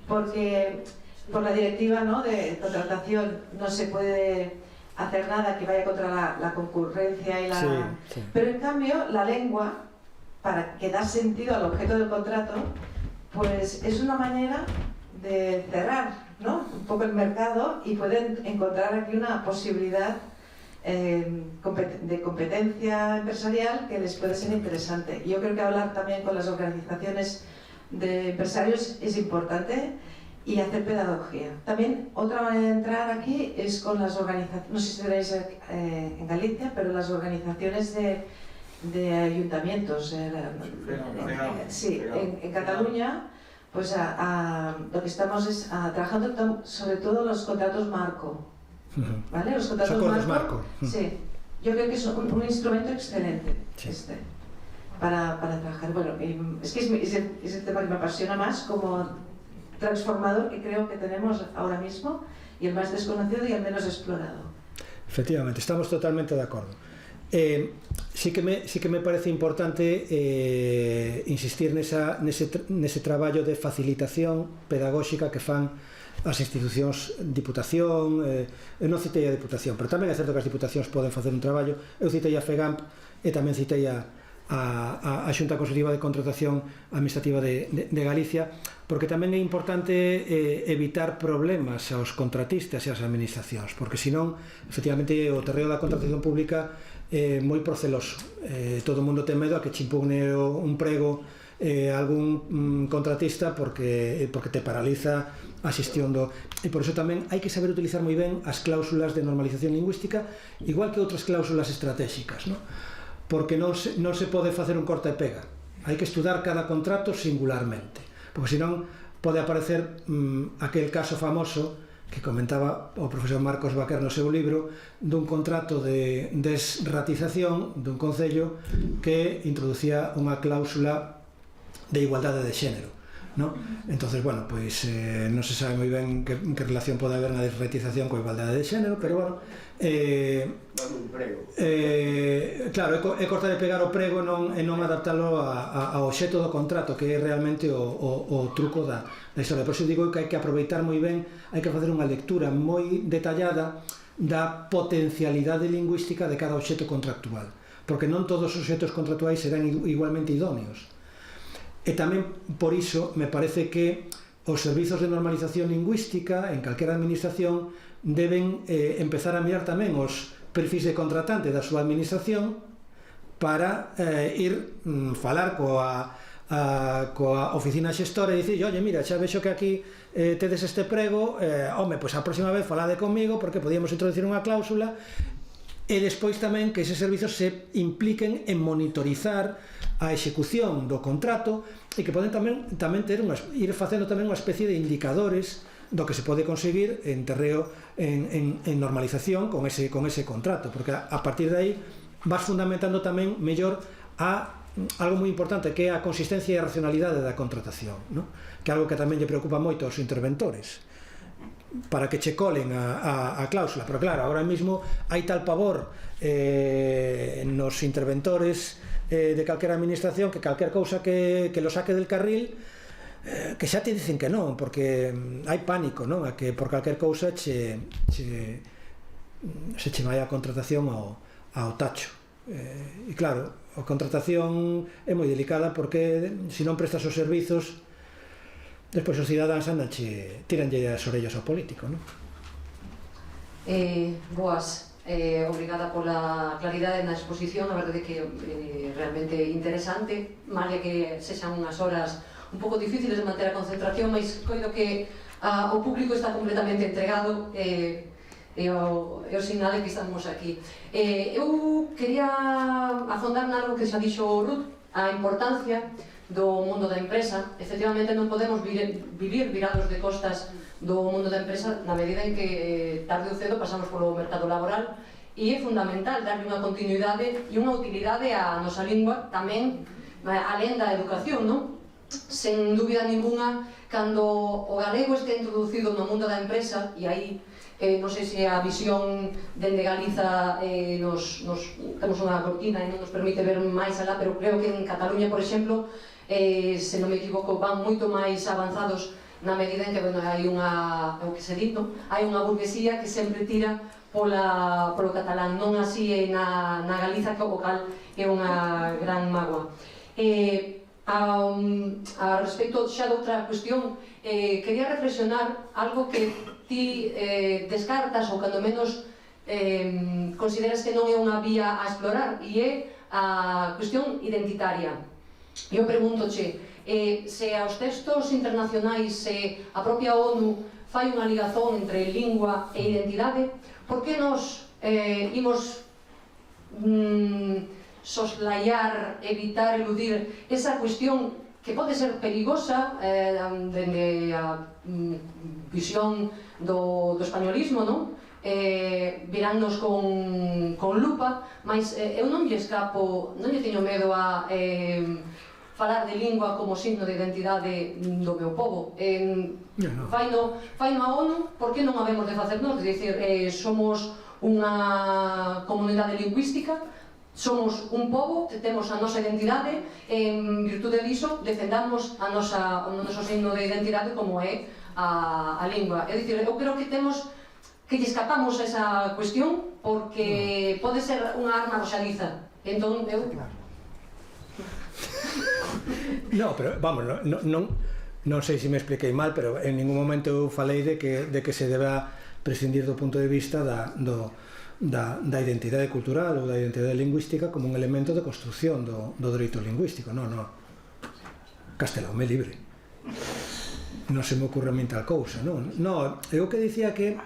porque por la directiva, ¿no?, de contratación no se puede hacer nada que vaya contra la concurrencia y la... Sí. Pero en cambio la lengua, para que da sentido al objeto del contrato, pues es una manera de cerrar, ¿no?, un poco el mercado y pueden encontrar aquí una posibilidad de competencia empresarial que les puede ser interesante. Yo creo que hablar también con las organizaciones de empresarios es importante y hacer pedagogía. También otra manera de entrar aquí es con las organizaciones, no sé si tenéis en Galicia, pero las organizaciones de ayuntamientos. Sí, en Cataluña, pues lo que estamos es trabajando sobre todo los contratos marco. ¿Vale? Los contratos marco. Sí, yo creo que es un instrumento excelente para trabajar. Bueno, es que es el tema que me apasiona más como transformador que creo que tenemos ahora mismo y el más desconocido y el menos explorado. Efectivamente, estamos totalmente de acordo. Sí que me parece importante insistir nese traballo de facilitación pedagóxica que fan as institucións Diputación, eu non citei a Diputación, pero tamén é certo que as Diputacións poden facer un traballo. Eu citei a FEGAMP e tamén citei a Xunta Consultiva de Contratación Administrativa de Galicia, porque tamén é importante evitar problemas aos contratistas e ás administracións, porque senón, efectivamente, o terreo da contratación pública é moi proceloso. Todo o mundo ten medo a que che impugne un prego algún contratista porque te paraliza a xestión e por iso tamén hai que saber utilizar moi ben as cláusulas de normalización lingüística, igual que outras cláusulas estratégicas, non? Porque non se pode facer un corta e pega, hai que estudar cada contrato singularmente, porque senón pode aparecer aquel caso famoso que comentaba o profesor Marcos Baquer no seu libro dun contrato de desratización dun concello que introducía unha cláusula de igualdade de xénero, ¿no? Entonces, bueno, pois non se sabe moi ben que relación pode haber na desratización coa igualdade de xénero, pero bueno, claro, é cortar e pegar o prego e non adaptalo ao obxecto do contrato, que é realmente o truco da historia. Por iso digo que hai que aproveitar moi ben, hai que facer unha lectura moi detallada da potencialidade lingüística de cada obxecto contractual, porque non todos os suxetos contractuais serán igualmente idóneos. E tamén por iso me parece que os servizos de normalización lingüística en calquera administración deben empezar a mirar tamén os perfis de contratante da súa administración para ir falar coa oficina xestora e dicir, oye, mira, xa vexo que aquí tedes este prego, home, pois a próxima vez falade comigo porque podíamos introducir unha cláusula. E despois tamén que eses servizos se impliquen en monitorizar a execución do contrato e que poden tamén ter ir facendo tamén unha especie de indicadores do que se pode conseguir en terreo en normalización con ese contrato, porque a partir de aí vas fundamentando tamén mellor a algo moi importante que é a consistencia e a racionalidade da contratación, no? Que é algo que tamén lle preocupa moito aos interventores, para que che colen a cláusula. Pero claro, agora mesmo hai tal pavor nos interventores de calquera administración que calquer cousa que lo saque del carril que xa te dicen que non, porque hai pánico, non? A que por calquer cousa se che vai a contratación ao tacho. E claro, a contratación é moi delicada porque se non prestas os servizos despois os cidadáns tiranlle as orellas ao político, non? Boas, obrigada pola claridade na exposición, a verdade que realmente interesante, máis que sexan unhas horas un pouco difíciles de manter a concentración, mas coido que o público está completamente entregado e o sinal é que estamos aquí. Eu quería afondar nalgo que xa dixo Ruth, a importancia do mundo da empresa. Efectivamente non podemos vivir virados de costas do mundo da empresa na medida en que tarde ou cedo pasamos polo mercado laboral e é fundamental darle unha continuidade e unha utilidade á nosa lingua tamén alén da educación, non? Sen dúbida ninguna, cando o galego este introducido no mundo da empresa, e aí non sei se a visión dende Galiza temos unha cortina e non nos permite ver máis alá, pero creo que en Cataluña, por exemplo, se non me equivoco, van moito máis avanzados na medida en que hai unha, o que se dito, hai unha burguesía que sempre tira polo catalán, non así na Galiza, que o cal é unha gran mágoa. A respecto xa de outra cuestión, quería reflexionar algo que ti descartas ou cando menos consideras que non é unha vía a explorar, e é a cuestión identitaria. Eu pregúntoche, se aos textos internacionais a propia ONU fai unha ligazón entre lingua e identidade, por que nos imos soslayar, evitar, eludir esa cuestión que pode ser perigosa dende a visión do españolismo, non? Virannos con lupa, mas eu non lle escapo, non lle teño medo a falar de lingua como signo de identidade do meu povo. Faino a ONU, por que non habemos de facer nós? É dicir, somos unha comunidade lingüística, somos un pobo que temos a nosa identidade, en virtude diso defendamos o noso signo de identidade como é a lingua. É dicir, eu creo que temos que lle escapamos a esa cuestión porque pode ser unha arma arroxadiza. Entón, eu... No, pero, vamos, non sei se me expliquei mal, pero en ningún momento eu falei de que se deba prescindir do punto de vista da identidade cultural ou da identidade lingüística como un elemento de construción do dereito lingüístico. Non. Castelao me libre. Non se me ocurre a min tal cousa, non? Eu que dicía que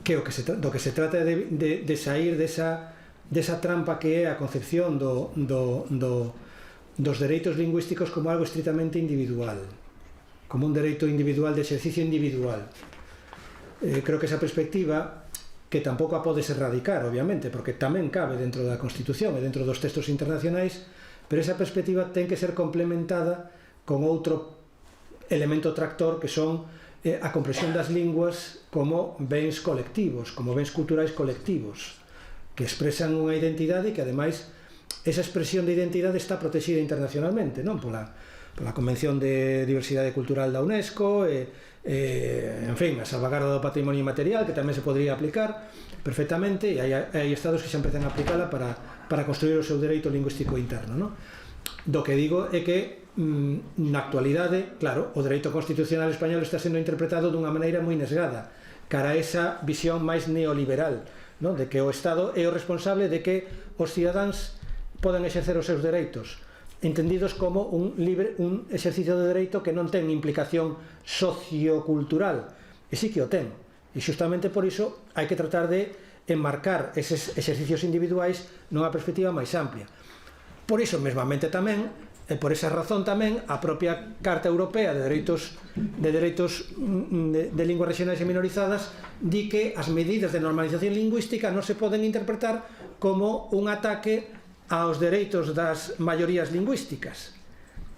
do que se trata de sair desa trampa que é a concepción dos dereitos lingüísticos como algo estritamente individual, como un dereito individual de exercicio individual. Creo que esa perspectiva, que tampouco a podes erradicar, obviamente, porque tamén cabe dentro da Constitución e dentro dos textos internacionais, pero esa perspectiva ten que ser complementada con outro elemento tractor que son a comprensión das linguas como bens colectivos, como bens culturais colectivos, que expresan unha identidade e que, ademais, esa expresión de identidade está protexida internacionalmente, non? Pola Convención de Diversidade Cultural da UNESCO e en fin, a salvagarda do patrimonio inmaterial, que tamén se podría aplicar perfectamente, e hai estados que xa empezan a aplicala para construir o seu dereito lingüístico interno, non? Do que digo é que na actualidade, claro, o dereito constitucional español está sendo interpretado dunha maneira moi nesgada cara a esa visión máis neoliberal, non? De que o Estado é o responsable de que os cidadáns poden exercer os seus dereitos, entendidos como un exercicio de dereito que non ten implicación sociocultural, e sí que o ten, e xustamente por iso hai que tratar de enmarcar eses exercicios individuais nunha perspectiva máis amplia. Por iso mesmamente tamén, e por esa razón tamén, a propia Carta Europea de Dereitos de Linguas Regionais e Minorizadas di que as medidas de normalización lingüística non se poden interpretar como un ataque aos dereitos das maiorías lingüísticas,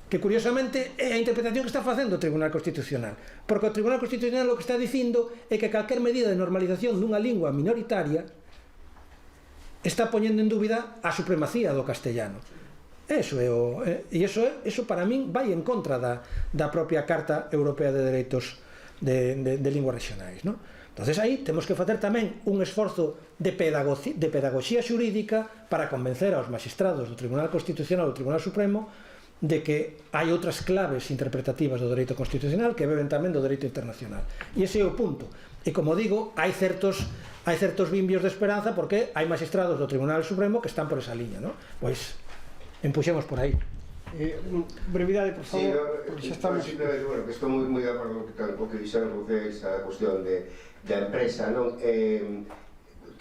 que curiosamente é a interpretación que está facendo o Tribunal Constitucional, porque o Tribunal Constitucional o que está dicindo é que calquer medida de normalización dunha lingua minoritaria está poñendo en dúbida a supremacía do castellano. Eso para min vai en contra da propia Carta Europea de Dereitos de Linguas Regionais, non? Entonces aí temos que facer tamén un esforzo de pedagogía xurídica para convencer aos magistrados do Tribunal Constitucional ou do Tribunal Supremo de que hai outras claves interpretativas do dereito constitucional que beben tamén do dereito internacional. E ese é o punto. E como digo, hai certos vimbios de esperanza porque hai magistrados do Tribunal Supremo que están por esa liña, non? Pois empuxemos por aí. Brevidade, por favor, porque xa estamos... Bueno, que estou moi de acordo co que dixeron vocês, a cuestión da empresa, non?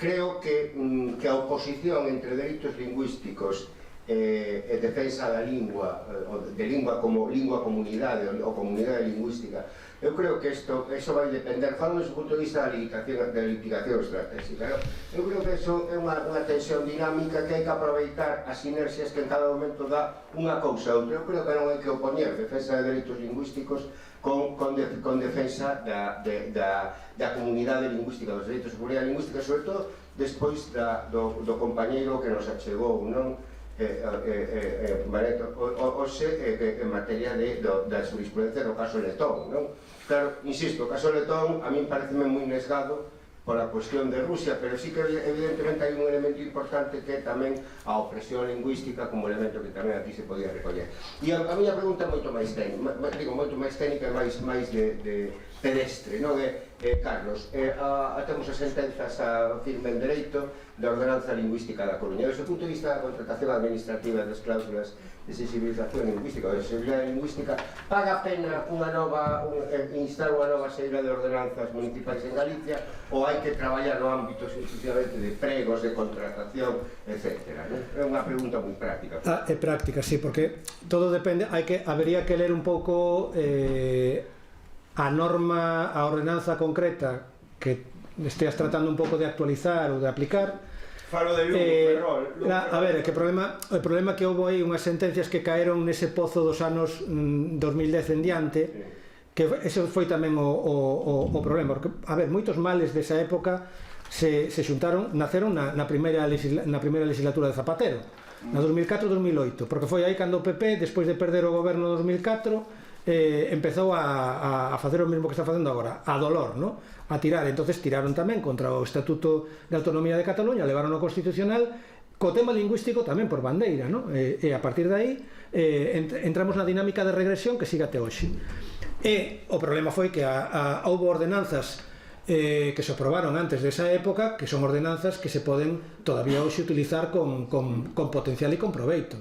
Creo que a oposición entre dereitos lingüísticos e defensa da lingua, de lingua como lingua comunidade ou comunidade lingüística, eu creo que eso vai depender, falo desde o punto de vista da litigación estratégica, eu creo que eso é unha tensión dinámica que hai que aproveitar as sinerxias que en cada momento dá unha cousa ou outra. Eu creo que non hai que opoñer defensa de dereitos lingüísticos con defensa da comunidade lingüística, dos dereitos de comunidade lingüística, sobre todo despois do compañeiro que nos achegou, non? Mareto, hoxe en materia da jurisprudencia no caso Letón, non? Claro, insisto, o caso Letón a min pareceme moi nesgado pola cuestión de Rusia, pero sí que evidentemente hai un elemento importante que é tamén a opresión lingüística como elemento que tamén aquí se podía recoller. E a miña pregunta é moito máis técnica, moito máis técnica e máis de pedestre, non? Carlos, temos as sentenzas a firme en dereito da ordenanza lingüística da Coruña. Desde o punto de vista da contratación administrativa das cláusulas de sensibilización lingüística ou de sensibilidade lingüística, paga a pena instar unha nova serie de ordenanzas municipais en Galicia ou hai que traballar no ámbito exclusivamente de pregos, de contratación, etc. É unha pregunta moi práctica. É práctica, sí, porque todo depende, habería que ler un pouco a norma, a ordenanza concreta que esteas tratando un pouco de actualizar ou de aplicar. Falo de Lugo, Ferrol. A ver, que o problema que houve aí unhas sentencias que caeron nese pozo dos anos 2010 en diante, que ese foi tamén o problema, porque, a ver, moitos males desa época se xuntaron, naceron na primeira legislatura de Zapatero, na 2004-2008, porque foi aí cando o PP, despois de perder o goberno 2004, empezou a facer o mesmo que está facendo agora, a dolor, ¿no? A tirar. Entonces tiraron tamén contra o Estatuto de Autonomía de Cataluña, levaron ao Constitucional co tema lingüístico tamén por bandeira, ¿no? E a partir de aí entramos na dinámica de regresión que siga até hoxe. E o problema foi que houve ordenanzas que se aprobaron antes desa época, que son ordenanzas que se poden todavía hoxe utilizar con potencial e con proveito.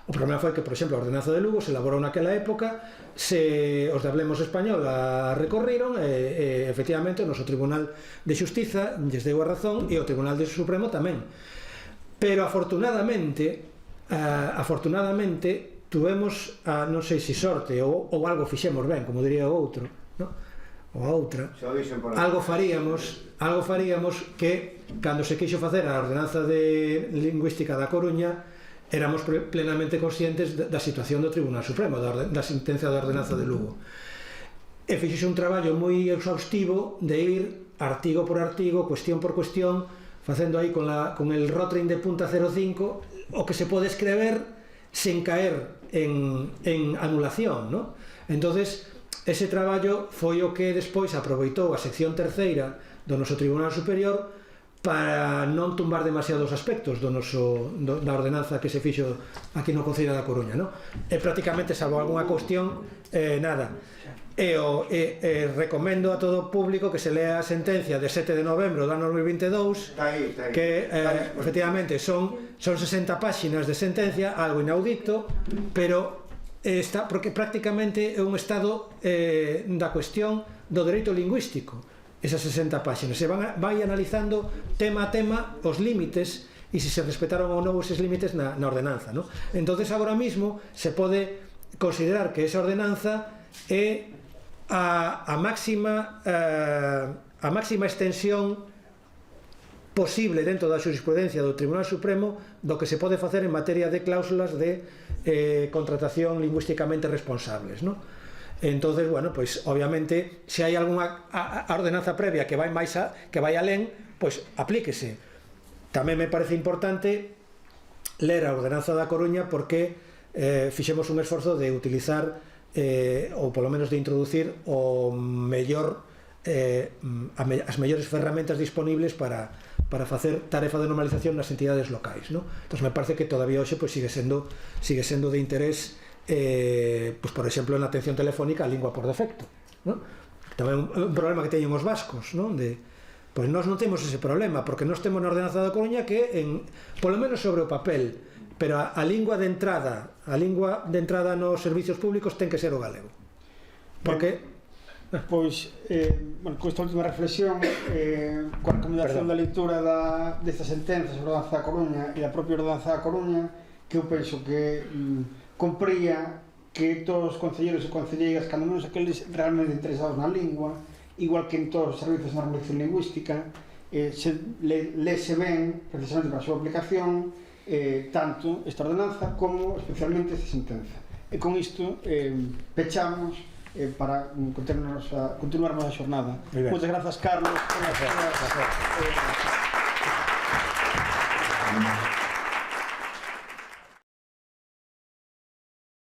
O problema foi que, por exemplo, a ordenanza de Lugo se elaborou naquela época, os de Hablemos Español a recorriron e efectivamente o noso Tribunal de Xustiza lles deu a razón e o Tribunal de Supremo tamén. Pero afortunadamente tuvemos, non sei se sorte ou algo fixemos ben, como diría o outro, ou a outra, algo faríamos que cando se quixo facer a ordenanza de lingüística da Coruña éramos plenamente conscientes da situación do Tribunal Supremo, da sentencia da ordenanza de Lugo. E fixose un traballo moi exhaustivo de ir artigo por artigo, cuestión por cuestión, facendo aí con el Rotring de punta 05 o que se pode escrever sen caer en anulación, ¿no? Entonces, Ese traballo foi o que despois aproveitou a sección terceira do noso Tribunal Superior para non tumbar demasiados aspectos da ordenanza que se fixo aquí no Concello da Coruña, non? E prácticamente, salvo algunha cuestión, nada. Recomendo a todo o público que se lea a sentencia de 7 de novembro do ano 2022, que efectivamente son 60 páxinas de sentencia, algo inaudito, pero está, porque prácticamente é un estado da cuestión do dereito lingüístico, esas 60 páxinas. Se vai analizando tema a tema os límites e se respetaron ou non eses límites na ordenanza, non? Entonces, agora mismo se pode considerar que esa ordenanza é a máxima extensión posible dentro da xurisprudencia do Tribunal Supremo do que se pode facer en materia de cláusulas de contratación lingüísticamente responsables, non? Entonces, bueno, pois obviamente se hai algunha ordenanza previa que vai alén, pois aplíquese. Tamén me parece importante ler a ordenanza da Coruña porque fixemos un esforzo de utilizar ou polo menos de introducir o mellor as mellores ferramentas disponibles para facer tarefa de normalización nas entidades locais, non? Entón me parece que todavía hoxe pois sigue sendo de interés, pois, por exemplo, na atención telefónica a lingua por defecto, non? Tamén un problema que teñen os vascos, non? Pois nós non temos ese problema porque nós temos na ordenanza da Coruña que polo menos sobre o papel, pero a lingua de entrada nos servicios públicos ten que ser o galego. Porque pois, con esta última reflexión, coa recomendación da lectura desta sentenza sobre a ordenanza da Coruña e da propia ordenanza da Coruña, que eu penso que compría que todos os concelleiros e concelleiras, cando menos aqueles realmente interesados na lingua, igual que en todos os servicios de normalización lingüística, lese ben, precisamente para a súa aplicación, tanto esta ordenanza como especialmente esta sentenza. E con isto pechamos para continuarmos a xornada. Moitas grazas, Carlos.